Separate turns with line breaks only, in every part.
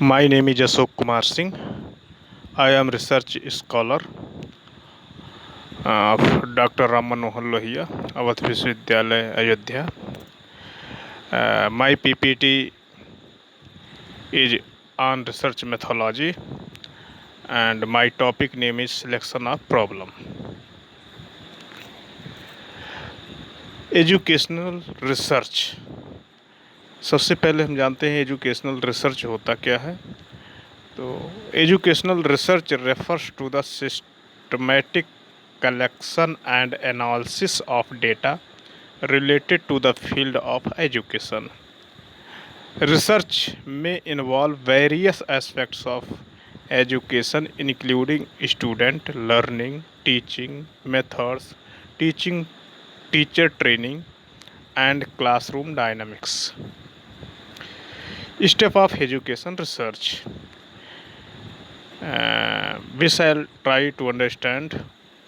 My name is Ashok Kumar Singh. I am research scholar of Dr. Ram Manohar Lohia, Awadh Vishwavidyalaya, Ayodhya. My PPT is on research methodology and my topic name is selection of problem. Educational research. सबसे पहले हम जानते हैं educational research होता क्या है। तो educational research refers to the systematic collection and analysis of data related to the field of education. Research may involve various aspects of education, including student learning, teaching methods, teaching teacher training, and classroom dynamics. Step of education research. We shall try to understand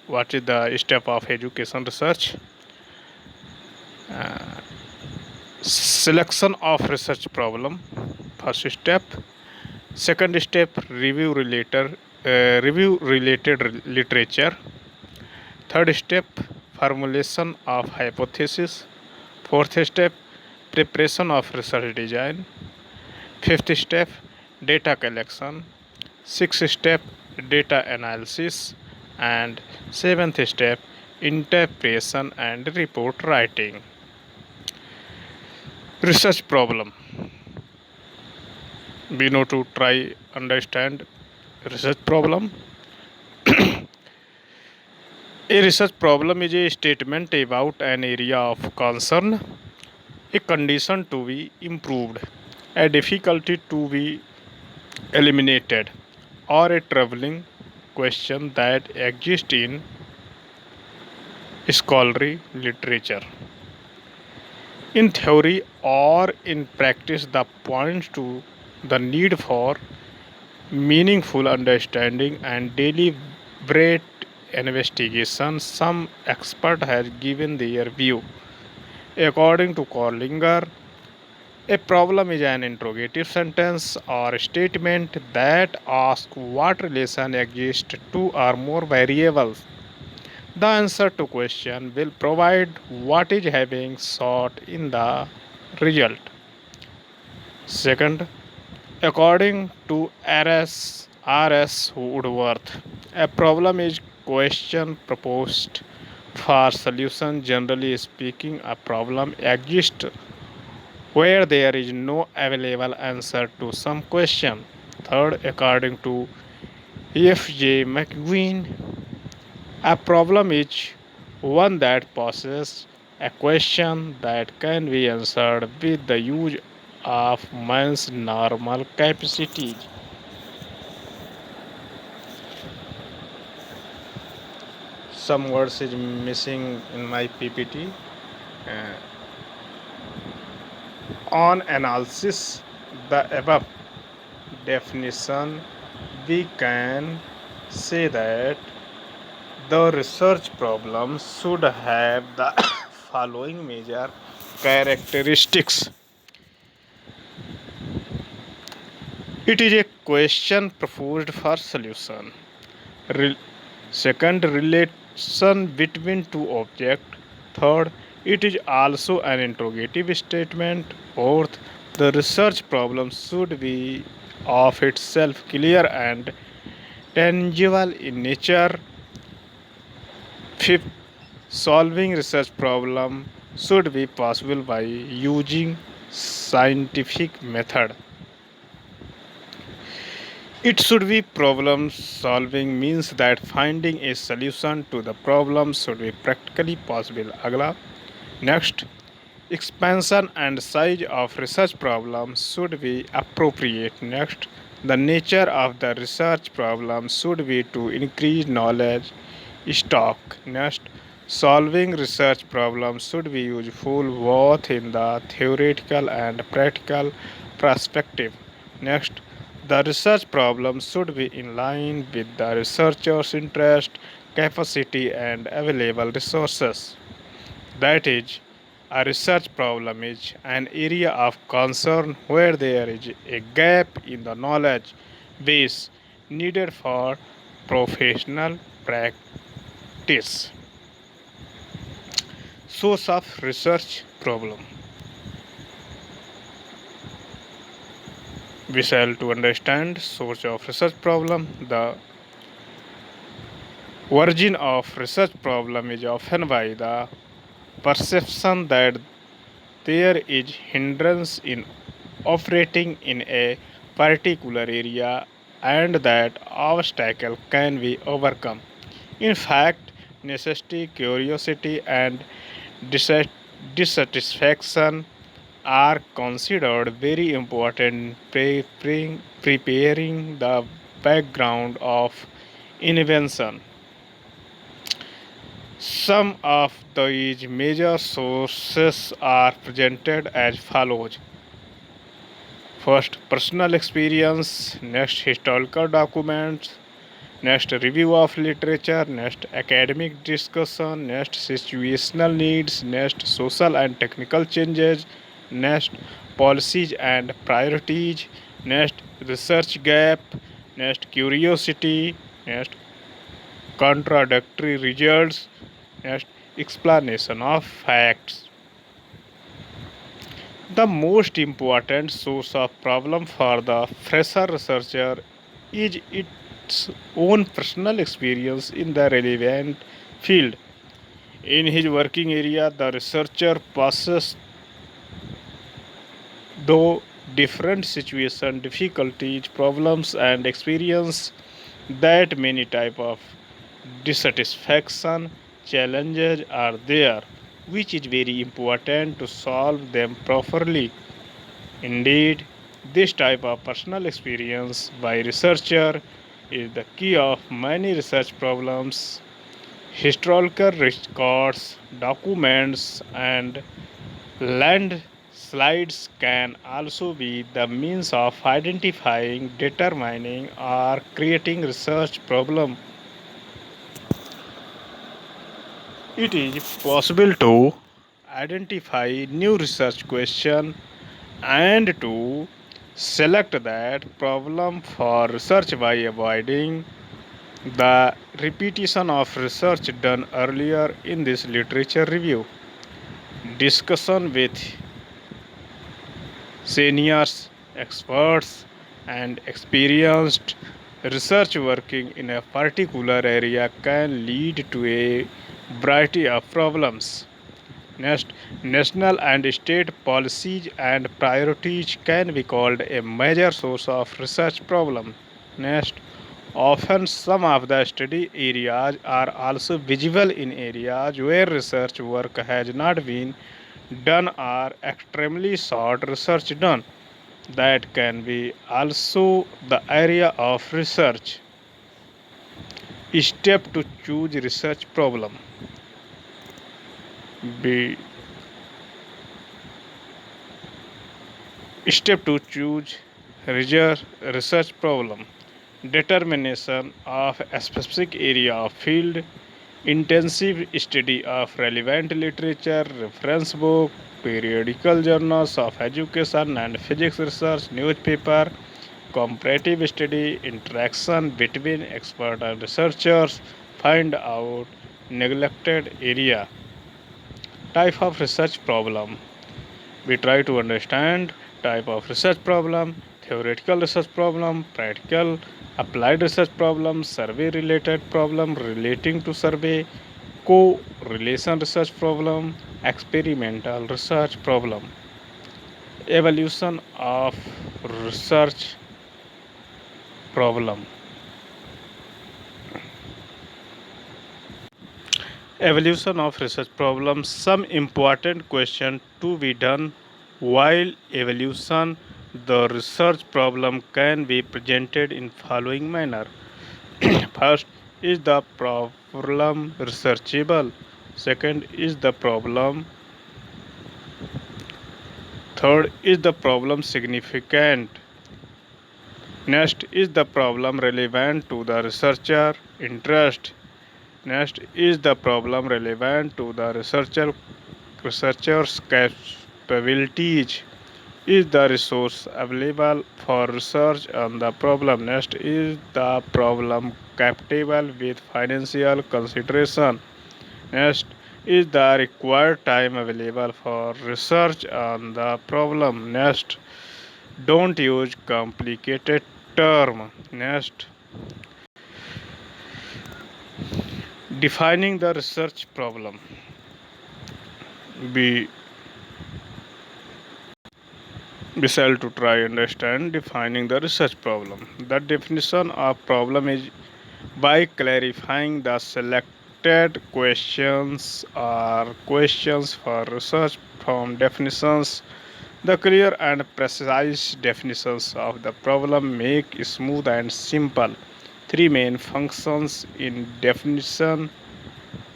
what is the step of education research. Selection of research problem, first step. Second step, review related literature. Third step, formulation of hypothesis. Fourth step, preparation of research design. Fifth step, data collection. Sixth step, data analysis. And seventh step, interpretation and report writing. Research problem. We know to try understand research problem. A research problem is a statement about an area of concern, a condition to be improved, a difficulty to be eliminated, or a troubling question that exists in scholarly literature. In theory or in practice, the points to the need for meaningful understanding and deliberate investigation. Some expert has given their view. According to Corlinger, a problem is an interrogative sentence or statement that asks what relation exists two or more variables. The answer to question will provide what is having sought in the result. Second, according to R.S. Woodworth, a problem is question proposed for solution. Generally speaking, a problem exists where there is no available answer to some question. Third, according to F.J. McGuinn, a problem is one that poses a question that can be answered with the use of man's normal capacities. Some words is missing in my PPT. Uh, on analysis, the above definition, we can say that the research problem should have the following major characteristics. It is a question proposed for solution. Second, relation between two objects. Third, it is also an interrogative statement. Fourth, the research problem should be of itself clear and tangible in nature. Fifth, solving research problem should be possible by using scientific method. It should be problem solving means that finding a solution to the problem should be practically possible. Agla. Next, expansion and size of research problem should be appropriate. Next, the nature of the research problem should be to increase knowledge stock. Next, solving research problems should be useful both in the theoretical and practical perspective. Next, the research problem should be in line with the researcher's interest, capacity, and available resources. That is, A research problem is an area of concern where there is a gap in the knowledge base needed for professional practice. Source of research problem. We shall to understand source of research problem. The origin of research problem is often by the perception that there is hindrance in operating in a particular area and that obstacle can be overcome. In fact, necessity, curiosity, and dissatisfaction are considered very important in preparing the background of invention. Some of these major sources are presented as follows. First, personal experience, next, historical documents, next, review of literature, next, academic discussion, next, situational needs, next, social and technical changes, next, policies and priorities, next, research gap, next, curiosity, next, contradictory results, next, explanation of facts. The most important source of problem for the fresher researcher is its own personal experience in the relevant field. In his working area, the researcher passes through different situations, difficulties, problems, and experience that many type of dissatisfaction challenges are there, which is very important to solve them properly. Indeed, this type of personal experience by researcher is the key of many research problems. Historical records, documents, and landslides can also be the means of identifying, determining, or creating research problem. It is possible to identify new research question and to select that problem for research by avoiding the repetition of research done earlier in this literature review. Discussion with seniors, experts, and experienced research working in a particular area can lead to a variety of problems. Next, national and state policies and priorities can be called a major source of research problem. Next, often some of the study areas are also visible in areas where research work has not been done or extremely short research done. That can be also the area of research. Step to choose research problem. B. Step to choose research problem. Determination of a specific area of field, intensive study of relevant literature, reference book, periodical journals of education and physics research, newspaper, comparative study, interaction between expert and researchers, find out neglected area. Type of research problem. We try to understand type of research problem, theoretical research problem, practical applied research problem, survey related problem relating to survey, correlation research problem, experimental research problem. Evolution of research problem. Evolution of research problems. Some important question to be done while evolution the research problem can be presented in following manner. First, is the problem researchable? Second, is the problem? Third, is the problem significant? Next, is the problem relevant to the researcher interest? Next, is the problem relevant to the researcher researchers' capabilities. Is the resource available for research on the problem? Next, is the problem compatible with financial consideration? Next, is the required time available for research on the problem? Next, don't use complicated term. Next, defining the research problem. Be Shall to try understand defining the research problem. The definition of problem is by clarifying the selected questions or questions for research from definitions. The clear and precise definitions of the problem make it smooth and simple. Three main functions in definition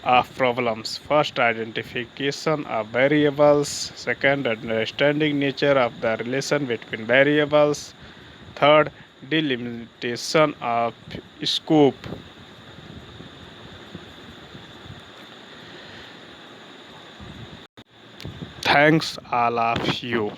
of problems. First, identification of variables. Second, understanding nature of the relation between variables. Third, delimitation of scope. Thanks all of you.